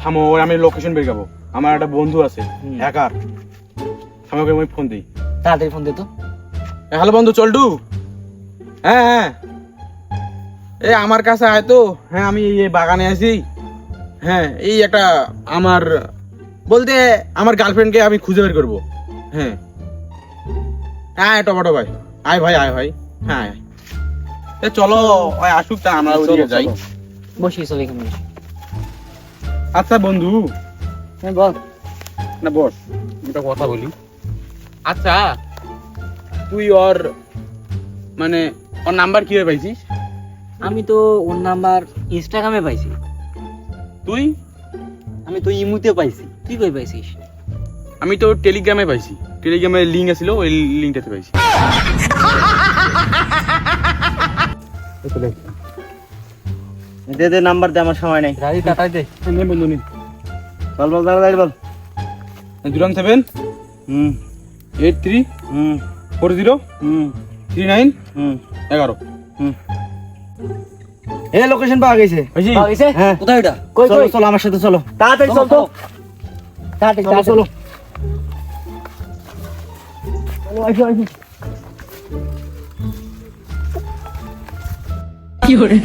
থামো, ওই আমি লোকেশন বের করবো। আমার একটা বন্ধু আছে হ্যাকার, আমাকে আমি ফোন দিই। তাড়াতাড়ি ফোন দে তো। হ্যালো বন্ধু, চল্টু। হ্যাঁ হ্যাঁ, এই আমার কাছে আয় তো। হ্যাঁ আমি এই বাগানে আছি। হ্যাঁ এই একটা আমার বলতে আমার গার্লফ্রেন্ডকে আমি খুঁজে বের করবো। হ্যাঁ হ্যাঁ টপাটো ভাই, আয় ভাই আয় ভাই। হ্যাঁ আয়। এ চলো ওই আসুক, তা আমরা ওদিকে যাই। বসি চল এখানে বসি। আচ্ছা বন্ধু, হ্যাঁ বল। না বস, একটা কথা বলি। আচ্ছা তুই ওর মানে ওর নাম্বার কিভাবে পাইছিস? আমি তো ওর নাম্বার ইনস্টাগ্রামে পাইছি। তুই? আমি তো ইমুতে পাইছি। তুই কই পাইছিস? আমি তো টেলিগ্রামে পাইছি। টেলিগ্রামে লিঙ্ক আছিল, ওই লিঙ্কটাতে পাইছি। দে দে নাম্বার দে, আমার সময় নেই। গাড়ি কাটাই দে। নে বন্ধু নে। বল বল তাড়াতাড়ি বল। 017 হুম 83 হুম 40 হুম 39 হুম 11। হুম। এ লোকেশন পাওয়া গেছে। পাইছি? পাওয়া গেছে? হ্যাঁ। কোথায় ওটা? কই চলো কই? চলো আমার সাথে চলো, তাড়াতাড়ি চল তো। তাড়াতাড়ি চলো তাড়াতাড়ি। চলো চলো, আসো আসো। কি করে?